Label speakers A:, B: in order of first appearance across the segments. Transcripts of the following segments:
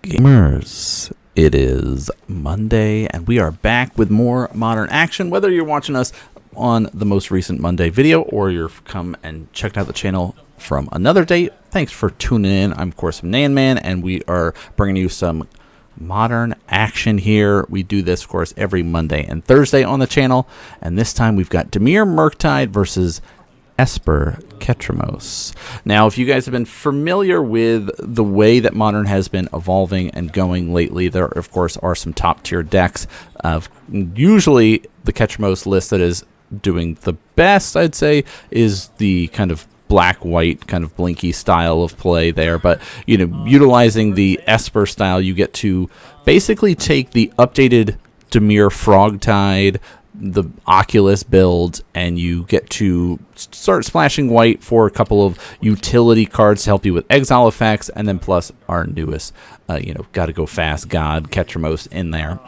A: Gamers, it is Monday, and we are back with more modern action. Whether you're watching us on the most recent Monday video or you've come and checked out the channel from another date, thanks for tuning in. I'm, of course, NanMans, and we are bringing you some modern action here. We do this, of course, every Monday and Thursday on the channel, and this time we've got Dimir Murktide versus Esper Ketramose. Now, if you guys have been familiar with the way that Modern has been evolving and going lately, there, of course, are some top-tier decks. Usually, the Ketramose list that is doing the best, I'd say, is the kind of black-white, kind of blinky style of play there. But, you know, utilizing the Esper style, you get to basically take the updated Dimir Frogtide, the Oculus build, and you get to start splashing white for a couple of utility cards to help you with exile effects, and then plus our newest, gotta go fast god Ketramose in there.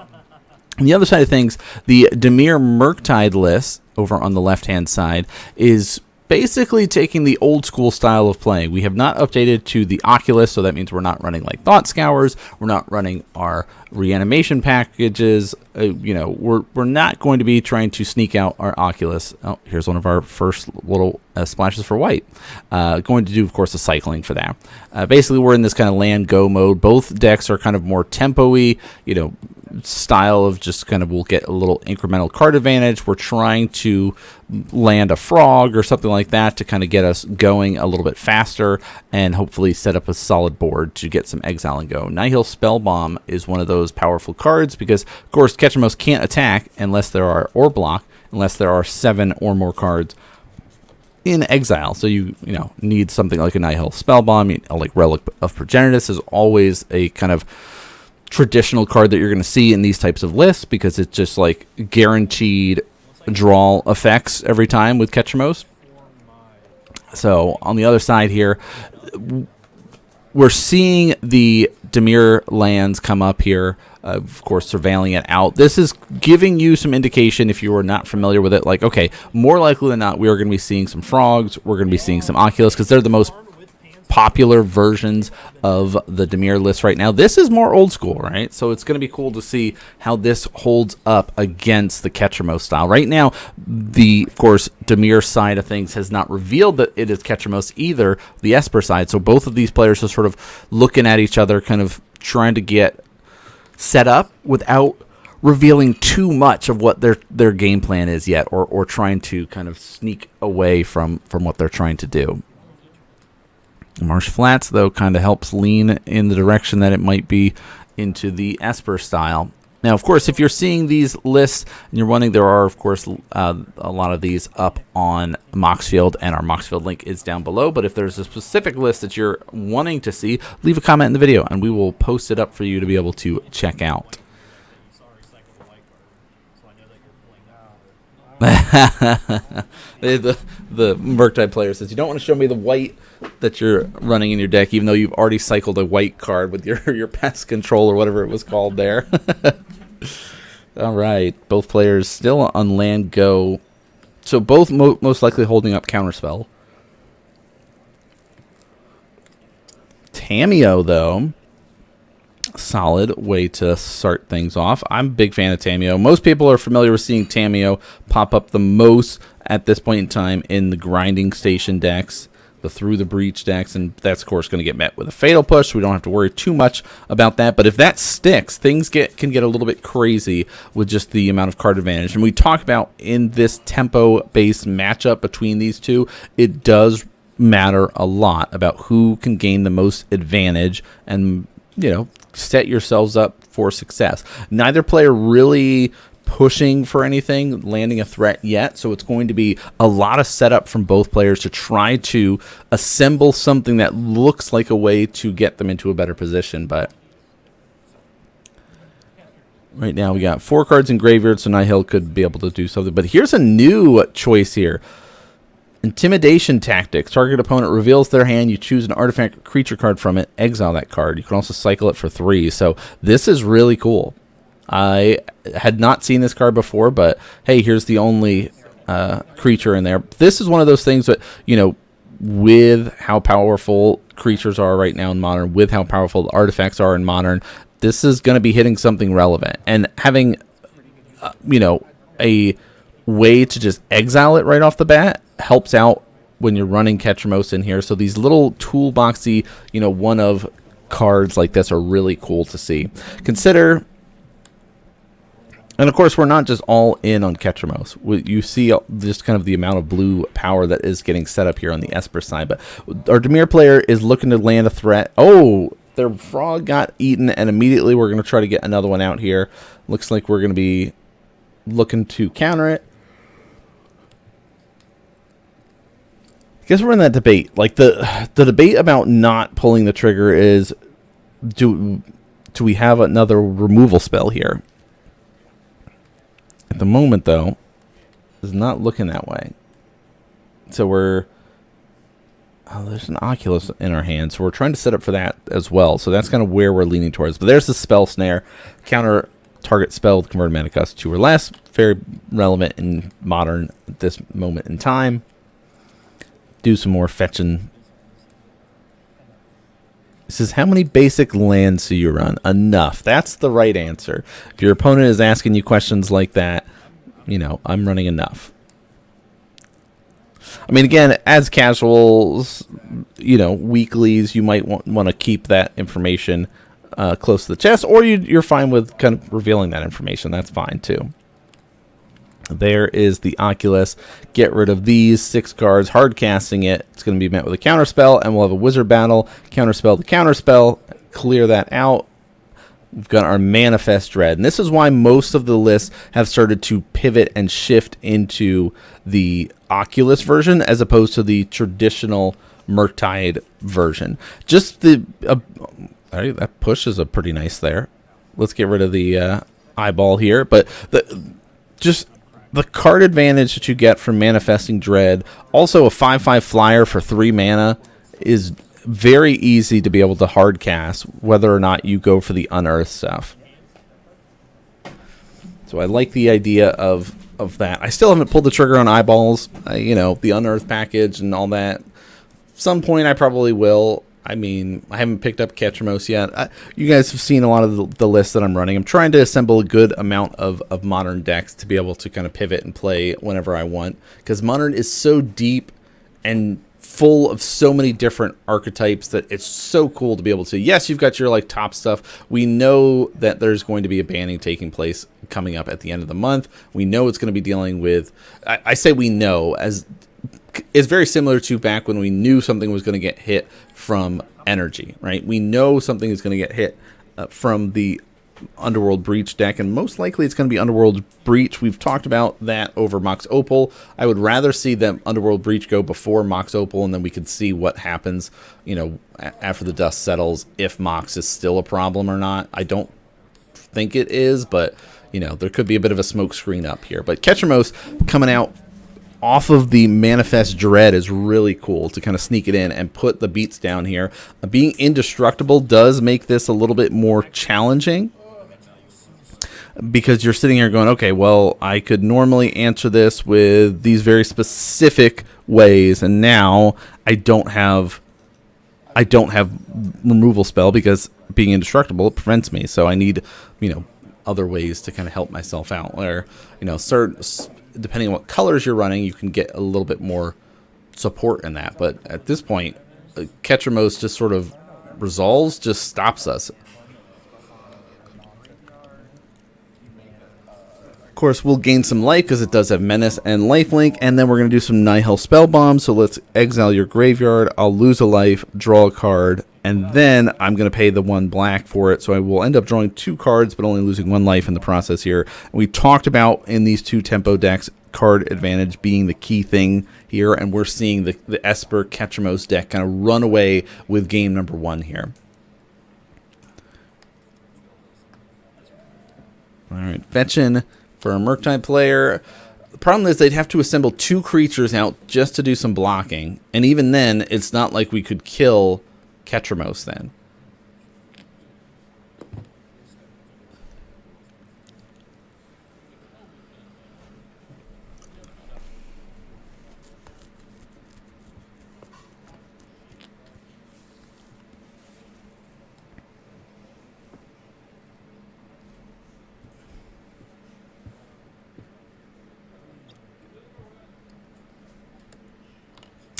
A: On the other side of things, the Dimir Murktide list over on the left-hand side is basically taking the old school style of playing. We have not updated to the Oculus, so that means we're not running like Thought Scours, we're not running our reanimation packages, we're not going to be trying to sneak out our Oculus. Oh, here's one of our first little splashes for white. Going to do, of course, the cycling for that. Basically, we're in this kind of land go mode. Both decks are kind of more tempo-y, style of just kind of we'll get a little incremental card advantage. We're trying to land a frog or something like that to kind of get us going a little bit faster and hopefully set up a solid board to get some exile and go. Nihil Spellbomb is one of those powerful cards because, of course, Ketramose can't attack unless there are, or block, unless there are 7 or more cards in exile. So you need something like a Nihil Spellbomb, like Relic of Progenitus is always a kind of traditional card that you're going to see in these types of lists because it's just like guaranteed draw effects every time with Ketramose. So on the other side here, we're seeing the Dimir lands come up here, of course, surveilling it out. This is giving you some indication, if you are not familiar with it, like, okay, more likely than not, we are going to be seeing some frogs, we're going to be seeing some Oculus, because they're the most popular versions of the Dimir list right now. This is more old school, right? So it's going to be cool to see how this holds up against the Ketramose style. Right now, of course, Dimir side of things has not revealed that it is Ketramose either, the Esper side. So both of these players are sort of looking at each other, kind of trying to get set up without revealing too much of what their game plan is yet, or trying to kind of sneak away from what they're trying to do. Marsh Flats, though, kind of helps lean in the direction that it might be into the Esper style. Now, of course, if you're seeing these lists and you're wondering, there are, of course, a lot of these up on Moxfield, and our Moxfield link is down below. But if there's a specific list that you're wanting to see, leave a comment in the video, and we will post it up for you to be able to check out. The Murktide player says, you don't want to show me the white that you're running in your deck, even though you've already cycled a white card with your pest control or whatever it was called there. All right, both players still on land go, so both most likely holding up counterspell. Tamiyo, though, solid way to start things off. I'm a big fan of Tamiyo. Most people are familiar with seeing Tamiyo pop up the most at this point in time in the grinding station decks, the Through the Breach decks, and that's, of course, going to get met with a Fatal Push. We don't have to worry too much about that, but if that sticks, things can get a little bit crazy with just the amount of card advantage. And we talk about in this tempo-based matchup between these two, it does matter a lot about who can gain the most advantage and, set yourselves up for success. Neither player really pushing for anything, landing a threat yet, so it's going to be a lot of setup from both players to try to assemble something that looks like a way to get them into a better position. But right now we got 4 cards in graveyard, so Nihil could be able to do something. But here's a new choice here. Intimidation Tactics. Target opponent reveals their hand. You choose an artifact or creature card from it. Exile that card. You can also cycle it for 3. So this is really cool. I had not seen this card before, but hey, here's the only creature in there. This is one of those things that, with how powerful creatures are right now in Modern, with how powerful the artifacts are in Modern, this is going to be hitting something relevant. And having, a way to just exile it right off the bat helps out when you're running Ketramose in here. So these little toolboxy, one of cards like this are really cool to see. Consider, and of course, we're not just all in on Ketramose. You see just kind of the amount of blue power that is getting set up here on the Esper side. But our Dimir player is looking to land a threat. Oh, their frog got eaten, and immediately we're going to try to get another one out here. Looks like we're going to be looking to counter it. I guess we're in that debate. Like the debate about not pulling the trigger is, do we have another removal spell here? At the moment, though, it's not looking that way. So there's an Oculus in our hand, so we're trying to set up for that as well. So that's kind of where we're leaning towards. But there's the spell snare. Counter target spell with converted mana cost 2 or less. Very relevant in Modern at this moment in time. Do some more fetching. It says, how many basic lands do you run? Enough. That's the right answer. If your opponent is asking you questions like that, I'm running enough. I mean, again, as casuals, weeklies, you might want to keep that information close to the chest, or you're fine with kind of revealing that information. That's fine, too. There is the Oculus. Get rid of these 6 cards. Hard casting it. It's going to be met with a counterspell, and we'll have a wizard battle. Counterspell to counterspell. Clear that out. We've got our Manifest Dread. And this is why most of the lists have started to pivot and shift into the Oculus version as opposed to the traditional Murktide version. Just that push is a pretty nice there. Let's get rid of the eyeball here. But the card advantage that you get from Manifesting Dread, also a 5/5 flyer for 3 mana, is very easy to be able to hard cast, whether or not you go for the unearth stuff. So I like the idea of that. I still haven't pulled the trigger on eyeballs, the unearth package and all that. Some point I probably will. I mean, I haven't picked up Ketramose yet. You guys have seen a lot of the lists that I'm running. I'm trying to assemble a good amount of Modern decks to be able to kind of pivot and play whenever I want. Because Modern is so deep and full of so many different archetypes that it's so cool to be able to. Yes, you've got your top stuff. We know that there's going to be a banning taking place coming up at the end of the month. We know it's going to be dealing with. I say we know as. It's very similar to back when we knew something was going to get hit from energy, right? We know something is going to get hit from the Underworld Breach deck, and most likely it's going to be Underworld Breach. We've talked about that over Mox Opal. I would rather see them Underworld Breach go before Mox Opal, and then we could see what happens, after the dust settles, if Mox is still a problem or not. I don't think it is, but, there could be a bit of a smoke screen up here. But Ketramose coming out off of the Manifest Dread is really cool to kind of sneak it in and put the beats down here. Being indestructible does make this a little bit more challenging because you're sitting here going, okay, well, I could normally answer this with these very specific ways, and now I don't have removal spell because being indestructible, it prevents me. So I need, other ways to kind of help myself out. Or, depending on what colors you're running, you can get a little bit more support in that. But at this point, Ketramose just sort of resolves, just stops us. Of course, we'll gain some life because it does have Menace and Lifelink, and then we're going to do some Nihil Spell Bomb. So let's exile your graveyard. I'll lose a life, draw a card, and then I'm going to pay the 1 black for it. So I will end up drawing 2 cards, but only losing 1 life in the process here. And we talked about in these 2 tempo decks, card advantage being the key thing here, and we're seeing the Esper Ketramose deck kind of run away with game number 1 here. All right, fetching for a Murktide player. The problem is they'd have to assemble 2 creatures out just to do some blocking, and even then, it's not like we could kill Ketramose then.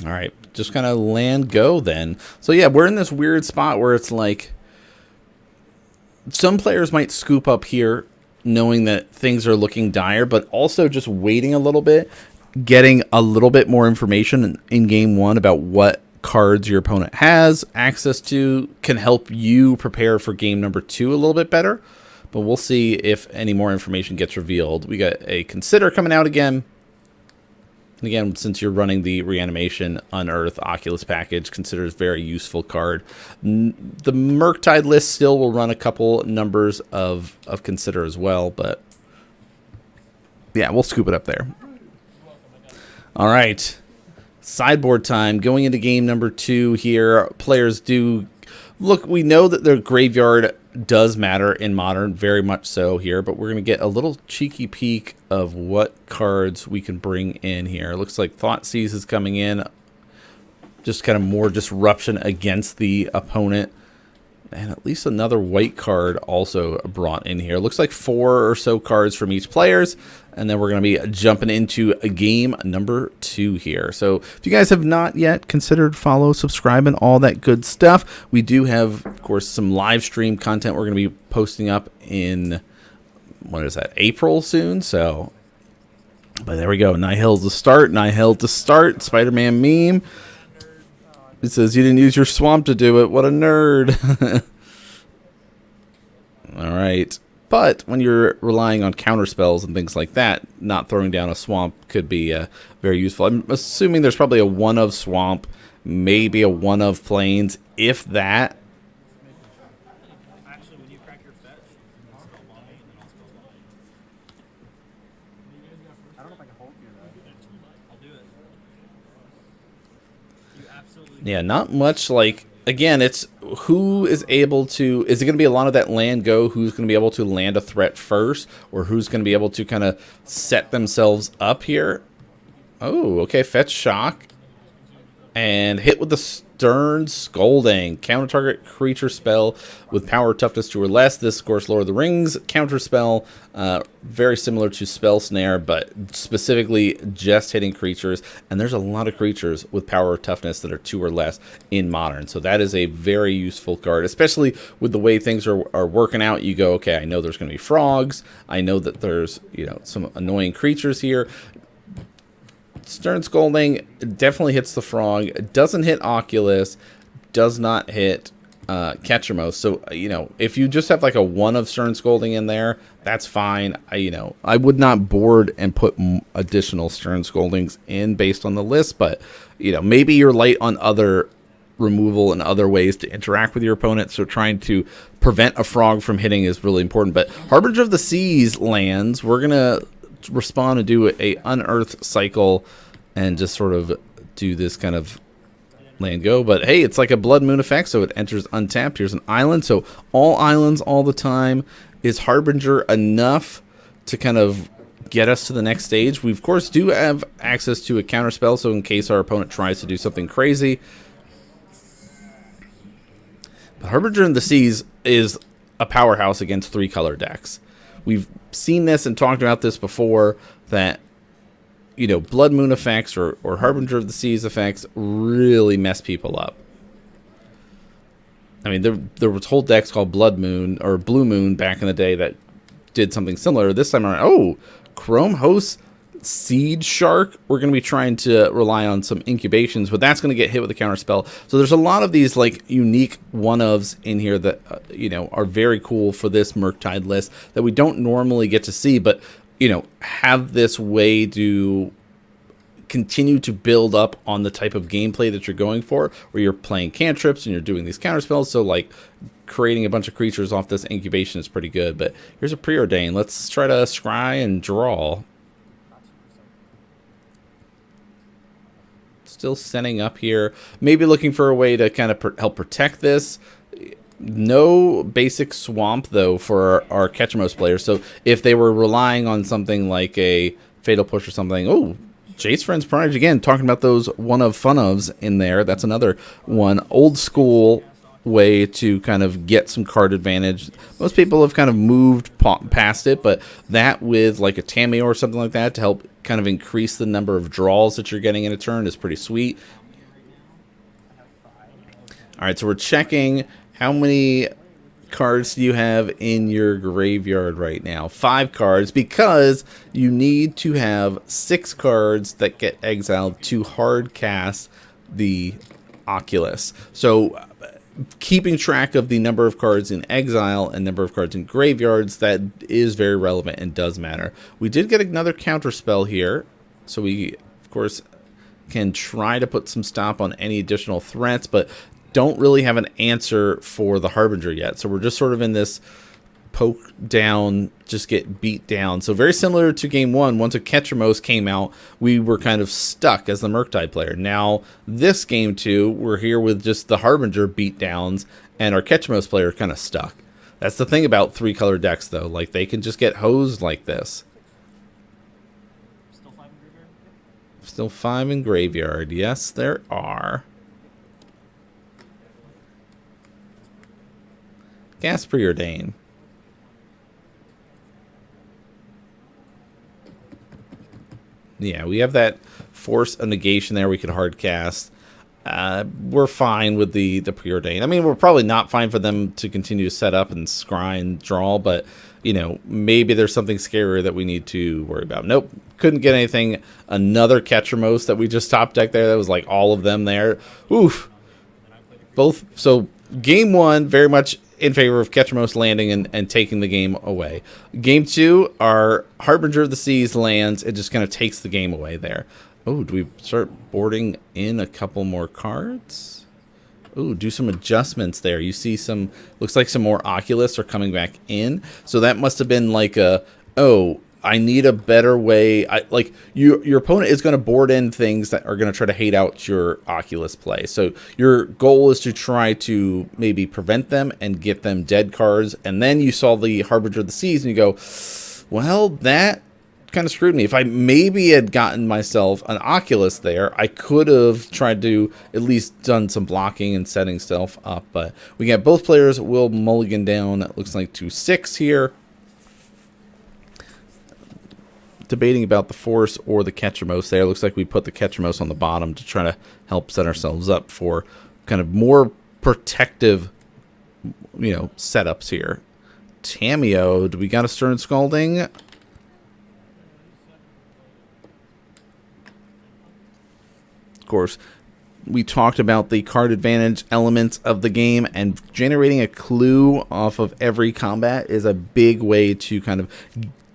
A: All right, just kind of land go then. So yeah, we're in this weird spot where it's like some players might scoop up here knowing that things are looking dire, but also just waiting a little bit, getting a little bit more information in game one about what cards your opponent has access to can help you prepare for game number 2 a little bit better. But we'll see if any more information gets revealed. We got a Consider coming out again. And again, since you're running the Reanimation Unearth Oculus package, Consider is a very useful card. The Murktide list still will run a couple numbers of Consider as well, but yeah, we'll scoop it up there. All right, sideboard time. Going into game number 2 here, players do... Look, we know that their graveyard does matter in Modern, very much so here, but we're going to get a little cheeky peek of what cards we can bring in here. It looks like Thoughtseize is coming in, just kind of more disruption against the opponent. And at least another white card also brought in here. Looks like 4 or so cards from each players. And then we're going to be jumping into a game number 2 here. So if you guys have not yet considered follow, subscribe, and all that good stuff, we do have, of course, some live stream content we're going to be posting up in, what is that, April soon. So, but there we go. Nihil to start. Nihil to start. Spider-Man meme. It says, you didn't use your swamp to do it. What a nerd. All right. But when you're relying on counter spells and things like that, not throwing down a swamp could be very useful. I'm assuming there's probably a 1 of swamp, maybe a 1 of plains, if that.
B: Actually, when you crack your fetch, spell bomb me, and then I'll spell bomb you. I don't know if I can hold you though. I'll do it. You absolutely.
A: Yeah, not much like. Again, it's who is able to... Is it going to be a lot of that land go? Who's going to be able to land a threat first? Or who's going to be able to kind of set themselves up here? Oh, okay. Fetch Shock. And hit with the Stern Scolding. Counter target creature spell with power toughness 2 or less. This, of course, Lord of the Rings counter spell. Very similar to Spell Snare, but specifically just hitting creatures. And there's a lot of creatures with power toughness that are 2 or less in Modern. So that is a very useful card, especially with the way things are working out. You go, okay, I know there's going to be frogs. I know that there's, you know, some annoying creatures here. Stern Scolding definitely hits the frog. It doesn't hit Oculus. Does not hit Ketramose. So, you know, if you just have like a 1 of Stern Scolding in there, that's fine. I would not board and put additional Stern Scoldings in based on the list, but, you know, maybe you're light on other removal and other ways to interact with your opponent, so trying to prevent a frog from hitting is really important. But Harbinger of the Seas lands. We're going to respond and do a unearth cycle and just sort of do this kind of land go. But hey, it's like a Blood Moon effect, so it enters untapped. Here's an island, so all islands all the time. Is Harbinger enough to kind of get us to the next stage? We of course do have access to a counter spell, so in case our opponent tries to do something crazy. But Harbinger of the Seas is a powerhouse against 3-color decks. We've seen this and talked about this before, that, you know, Blood Moon effects or Harbinger of the Seas effects really mess people up. I mean, there was whole decks called Blood Moon or Blue Moon back in the day that did something similar. This time around, oh, Chrome Host Seed Shark. We're going to be trying to rely on some incubations, but that's going to get hit with a counter spell. So there's a lot of these like unique 1-ofs in here that you know, are very cool for this Murktide list that we don't normally get to see, but you know, have this way to continue to build up on the type of gameplay that you're going for, where you're playing cantrips and you're doing these counter spells. So like creating a bunch of creatures off this incubation is pretty good. But here's a Preordain. Let's try to scry and draw. Still setting up here, maybe looking for a way to kind of help protect this. No basic swamp though for our Ketramose players, so if they were relying on something like a Fatal Push or something, oh, Jace Friends Pride again, talking about those 1 of fun ofs in there. That's another one, old school way to kind of get some card advantage. Most people have kind of moved past it, but that with like a Tameo or something like that to help kind of increase the number of draws that you're getting in a turn is pretty sweet. All right, so we're checking how many cards do you have in your graveyard right now. 5 cards, because you need to have 6 cards that get exiled to hard cast the Oculus. So keeping track of the number of cards in exile and number of cards in graveyards, that is very relevant and does matter. We did get another counter spell here, so we of course can try to put some stop on any additional threats, but don't really have an answer for the Harbinger yet. So we're just sort of in this poke down, just get beat down. So very similar to game 1, once a Ketramose came out, we were kind of stuck as the Murktide player. Now this game 2, we're here with just the Harbinger beat downs, and our Ketramose player kind of stuck. That's the thing about 3-color decks though, like they can just get hosed like this.
B: Still 5 in graveyard?
A: Still 5 in graveyard, yes there are. Gas Preordain. Yeah, we have that Force of Negation there we could hard cast. We're fine with the Preordain. I mean, we're probably not fine for them to continue to set up and scry and draw, but, you know, maybe there's something scarier that we need to worry about. Nope, couldn't get anything. Another Ketramose that we just top decked there. That was like all of them there. Oof. Both. So game 1, very much in favor of Ketramose landing and taking the game away. Game 2, our Harbinger of the Seas lands. It just kind of takes the game away there. Oh, do we start boarding in a couple more cards? Oh, do some adjustments there. You see some, looks like some more Oculus are coming back in. So that must have been like a, oh, I need a better way. Like your opponent is going to board in things that are going to try to hate out your Oculus play. So your goal is to try to maybe prevent them and get them dead cards. And then you saw the Harbinger of the Seas and you go, well, that kind of screwed me. If I maybe had gotten myself an Oculus there, I could have tried to at least done some blocking and setting stuff up. But we got both players will mulligan down. It looks like to 6 here. Debating about the Force or the Ketramose there. Looks like we put the Ketramose on the bottom to try to help set ourselves up for kind of more protective, you know, setups here. Tamiyo, do we got a Stern Scalding? Of course, we talked about the card advantage elements of the game, and generating a clue off of every combat is a big way to kind of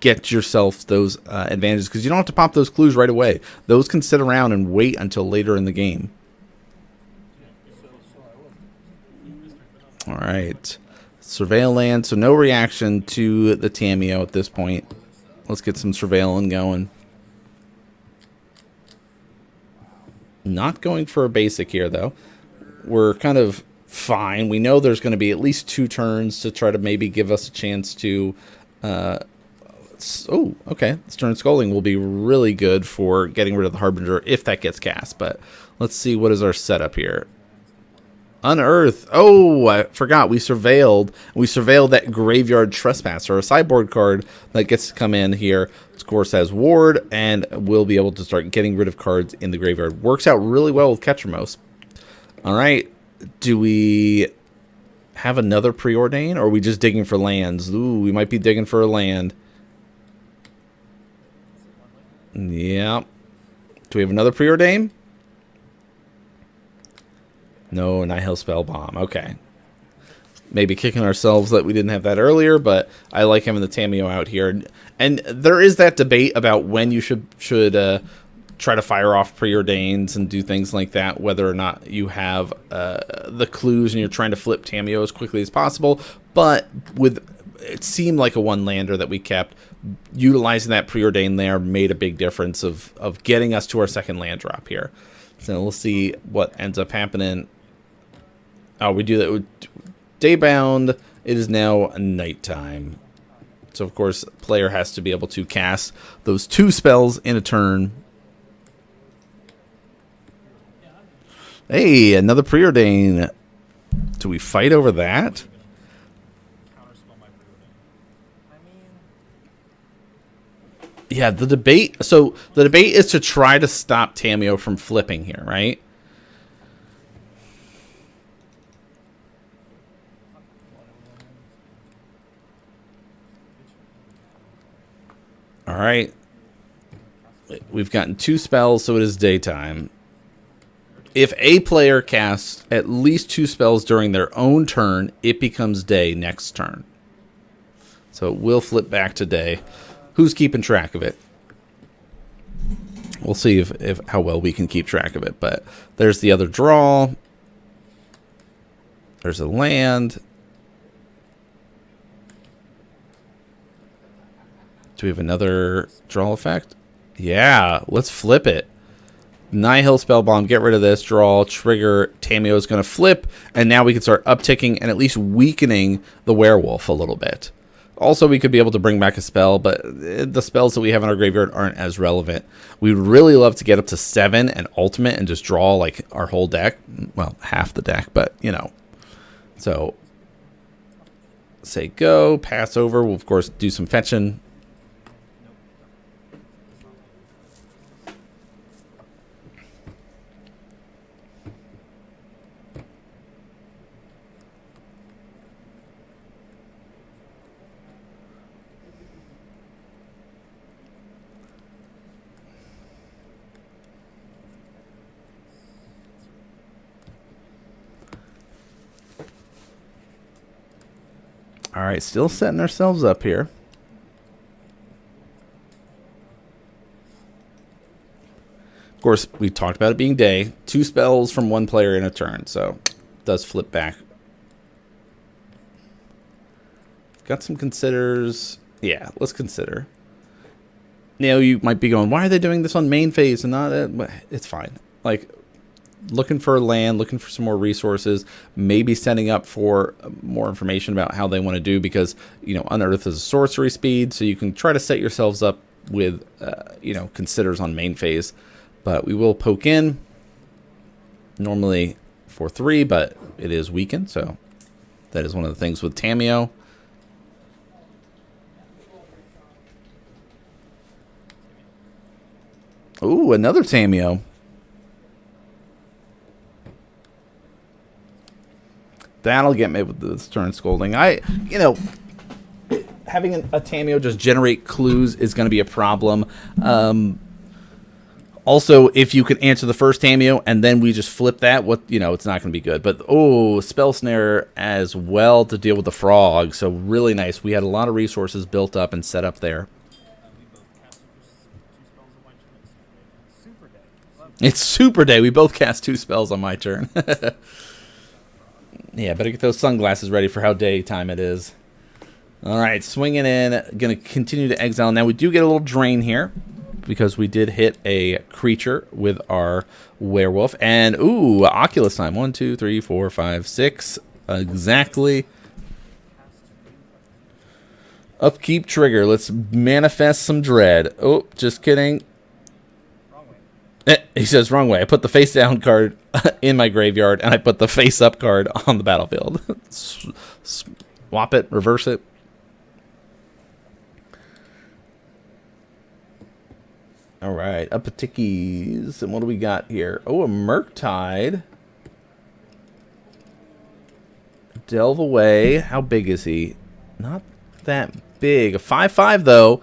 A: get yourself those advantages, because you don't have to pop those clues right away. Those can sit around and wait until later in the game. All right. Surveil land, so no reaction to the Tamiyo at this point. Let's get some surveilling going. Not going for a basic here, though. We're kind of fine. We know there's going to be at least 2 turns to try to maybe give us a chance to... oh, okay. Stern Scalding will be really good for getting rid of the Harbinger if that gets cast. But let's see, what is our setup here? Unearth. Oh, I forgot. We surveilled. We surveilled that Graveyard Trespasser, a sideboard card that gets to come in here. Of course, has Ward, and we'll be able to start getting rid of cards in the graveyard. Works out really well with Ketramose. All right. Do we have another Preordain, or are we just digging for lands? Ooh, we might be digging for a land. Yeah. Do we have another Preordain? No, Nihil Spell Bomb. Okay. Maybe kicking ourselves that we didn't have that earlier, but I like having the Tamiyo out here. And there is that debate about when you should try to fire off Preordains and do things like that, whether or not you have the clues and you're trying to flip Tamiyo as quickly as possible. But with it seemed like a one-lander that we kept. Utilizing that Preordain there made a big difference of getting us to our second land drop here. So we'll see what ends up happening. Oh, we do that with Daybound. It is now nighttime. So, of course, player has to be able to cast those 2 spells in a turn. Hey, another Preordain. Do we fight over that? Yeah, the debate. So the debate is to try to stop Tamiyo from flipping here, right? right. We've gotten 2 spells, so it is daytime. If a player casts at least 2 spells during their own turn, it becomes day next turn. So it will flip back to day. Who's keeping track of it? We'll see if how well we can keep track of it. But there's the other draw. There's a land. Do we have another draw effect? Yeah, let's flip it. Nihil Spellbomb, get rid of this, draw, trigger, Tamio is going to flip, and now we can start upticking and at least weakening the werewolf a little bit. Also, we could be able to bring back a spell, but the spells that we have in our graveyard aren't as relevant. We'd really love to get up to 7 and ultimate and just draw like our whole deck. Well, half the deck, but you know. So, say go, pass over. We'll, of course, do some fetching. All right, still setting ourselves up here. Of course, we talked about it being day. 2 spells from 1 player in a turn, so it does flip back. Got some considers. Yeah, let's consider. Now, you might be going, why are they doing this on main phase and not... It's fine. Like, looking for land, looking for some more resources, maybe setting up for more information about how they want to do, because, you know, Unearth is a sorcery speed, so you can try to set yourselves up with, you know, considers on main phase. But we will poke in, normally for 3, but it is weakened, so that is one of the things with Tamio. Ooh, another Tamio. That'll get me with this turn scolding. You know, having a Tamio just generate clues is going to be a problem. Also, if you could answer the first Tamio and then we just flip that, you know, it's not going to be good. But, oh, Spell Snare as well to deal with the frog. So, really nice. We had a lot of resources built up and set up there. It's Super Day. We both cast 2 spells on my turn. Yeah, better get those sunglasses ready for how daytime it is. All right, swinging in. Going to continue to exile. Now, we do get a little drain here because we did hit a creature with our werewolf. And, ooh, Oculus time. 1, 2, 3, 4, 5, 6. Exactly. Upkeep trigger. Let's manifest some dread. Oh, just kidding. He says, wrong way. I put the face down card in my graveyard, and I put the face up card on the battlefield. Swap it, reverse it. All right, up a tickies. And what do we got here? Oh, a Murktide. Delve away. How big is he? Not that big. A 5/5, though,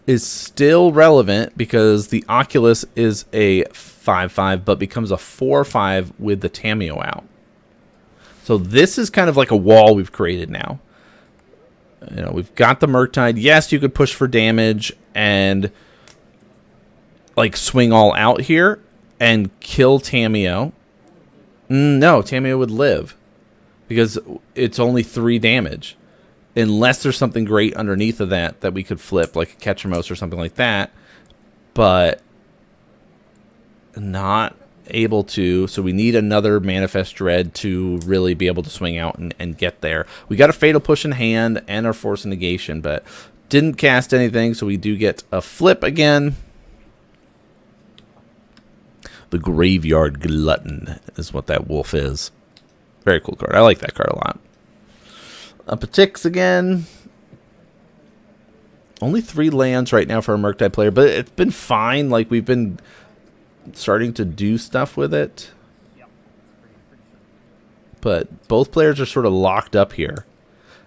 A: is still relevant because the Oculus is a 5/5, but becomes a 4/5 with the Tamio out. So this is kind of like a wall we've created now. You know, we've got the Murktide. Yes, you could push for damage and like swing all out here and kill Tamio. No, Tamio would live because it's only 3 damage. Unless there's something great underneath of that we could flip, like a Ketramose or something like that. But not able to. So we need another Manifest Dread to really be able to swing out and get there. We got a Fatal Push in hand and our Force of Negation, but didn't cast anything, so we do get a flip again. The Graveyard Glutton is what that wolf is. Very cool card. I like that card a lot. Up a ticks again. Only 3 lands right now for a Murktide player, but it's been fine. Like, we've been starting to do stuff with it. But both players are sort of locked up here.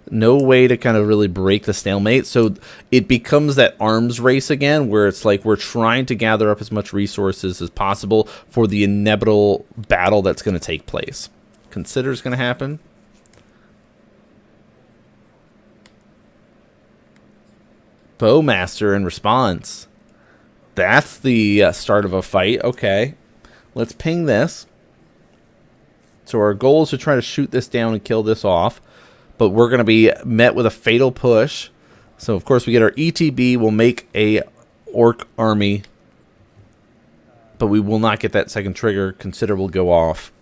A: No way to kind of really break the stalemate. So it becomes that arms race again, where it's like we're trying to gather up as much resources as possible for the inevitable battle that's going to take place. Consider is going to happen. Bowmaster in response. That's the start of a fight. Okay. Let's ping this. So our goal is to try to shoot this down and kill this off. But we're going to be met with a fatal push. So, of course, we get our ETB. We'll make a orc army. But we will not get that second trigger. Consider will go off.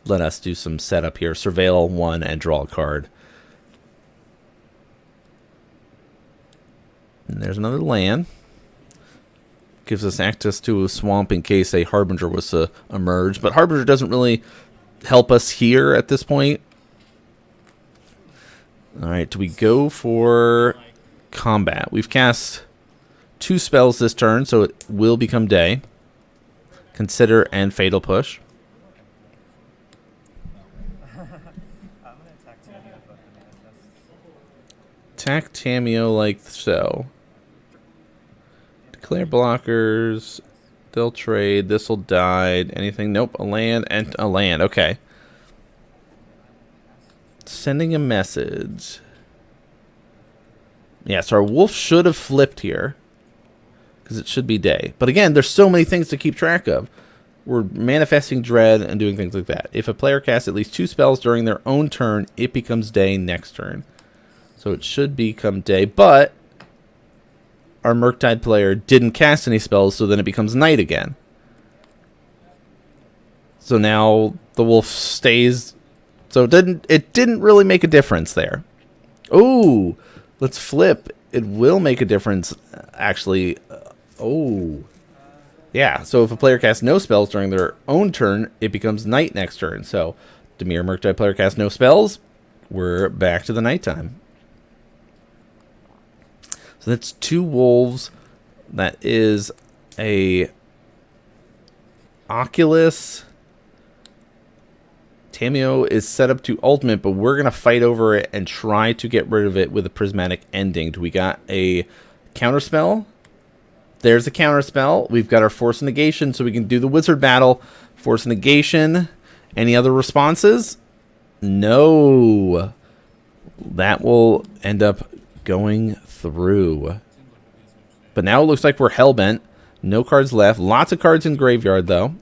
A: Let us do some setup here. Surveil 1 and draw a card. And there's another land. Gives us access to a swamp in case a Harbinger was to emerge. But Harbinger doesn't really help us here at this point. Alright, do we go for combat? We've cast 2 spells this turn, so it will become day. Consider and Fatal Push. Attack Tameo like so. Declare blockers. They'll trade. This'll die. Anything? Nope. A land and a land. Okay. Sending a message. Yeah, so our wolf should have flipped here. Because it should be day. But again, there's so many things to keep track of. We're manifesting dread and doing things like that. If a player casts at least 2 spells during their own turn, it becomes day next turn. So it should become day. But our Murktide player didn't cast any spells, so then it becomes night again. So now the wolf stays. So it didn't really make a difference there. Ooh, let's flip. It will make a difference, actually. Oh. Yeah, so if a player casts no spells during their own turn, it becomes night next turn. So Dimir Murktide player casts no spells. We're back to the nighttime. So that's 2 wolves. That is a Oculus. Tameo is set up to ultimate, but we're going to fight over it and try to get rid of it with a prismatic ending. Do we got a counterspell? There's a counterspell. We've got our Force of Negation, so we can do the wizard battle. Force of Negation. Any other responses? No. That will end up going through. But now it looks like we're hellbent. No cards left. Lots of cards in graveyard, though.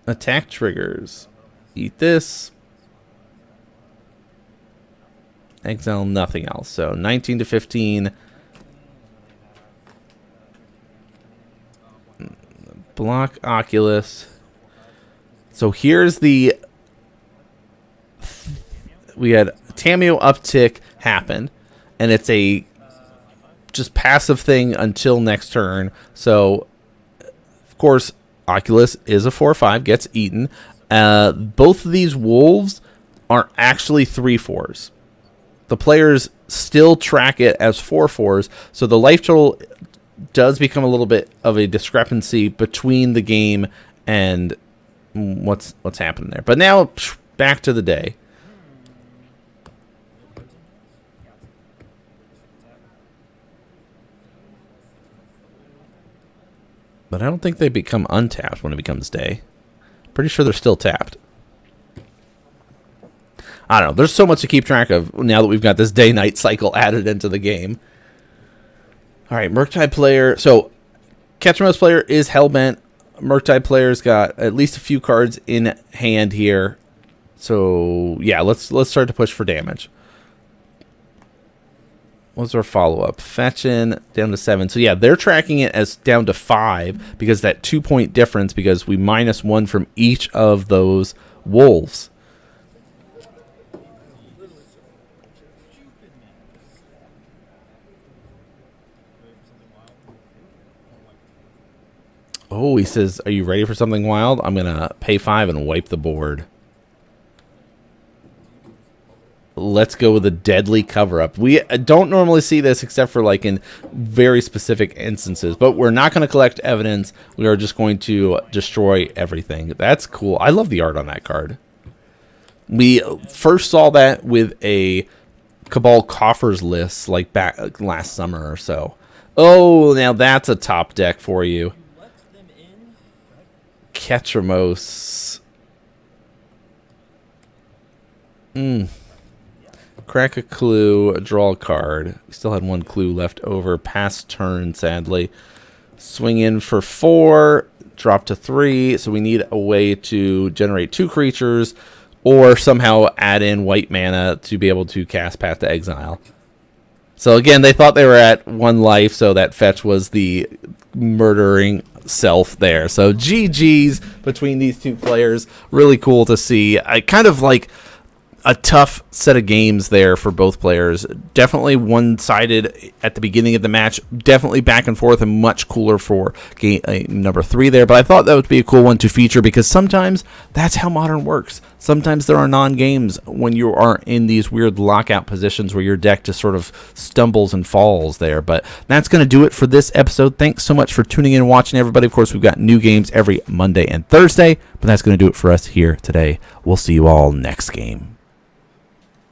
A: Attack triggers. Eat this. Exile nothing else. So 19 to 15. Block Oculus. So here's the... We had Tameo uptick happen. And it's a just passive thing until next turn. So, of course, Oculus is a 4/5, gets eaten. Both of these wolves are actually 3/4s. The players still track it as 4/4s, so the life total does become a little bit of a discrepancy between the game and what's happening there. But now, back to the day. But I don't think they become untapped when it becomes day. Pretty sure they're still tapped. I don't know. There's so much to keep track of now that we've got this day-night cycle added into the game. All right, Murktide player. So, Ketramose player is hellbent. Murktide player's got at least a few cards in hand here. So, yeah, let's start to push for damage. What's our follow-up? Fetching down to 7. So, yeah, they're tracking it as down to 5 because that 2-point difference because we -1 from each of those wolves. Oh, he says, are you ready for something wild? I'm going to pay 5 and wipe the board. Let's go with a deadly cover-up. We don't normally see this except for like in very specific instances, but we're not going to collect evidence. We are just going to destroy everything. That's cool. I love the art on that card. We first saw that with a Cabal Coffers list like back last summer or so. Oh, now that's a top deck for you. Ketramose. Crack a clue, draw a card. We still had one clue left over. Pass turn, sadly. Swing in for 4, drop to 3. So we need a way to generate 2 creatures or somehow add in white mana to be able to cast Path to Exile. So again, they thought they were at 1 life, so that fetch was the murdering self there. So GG's between these two players. Really cool to see. I kind of like a tough set of games there for both players. Definitely one-sided at the beginning of the match. Definitely back and forth and much cooler for game number 3 there. But I thought that would be a cool one to feature because sometimes that's how Modern works. Sometimes there are non-games when you are in these weird lockout positions where your deck just sort of stumbles and falls there. But that's going to do it for this episode. Thanks so much for tuning in and watching, everybody. Of course, we've got new games every Monday and Thursday. But that's going to do it for us here today. We'll see you all next game.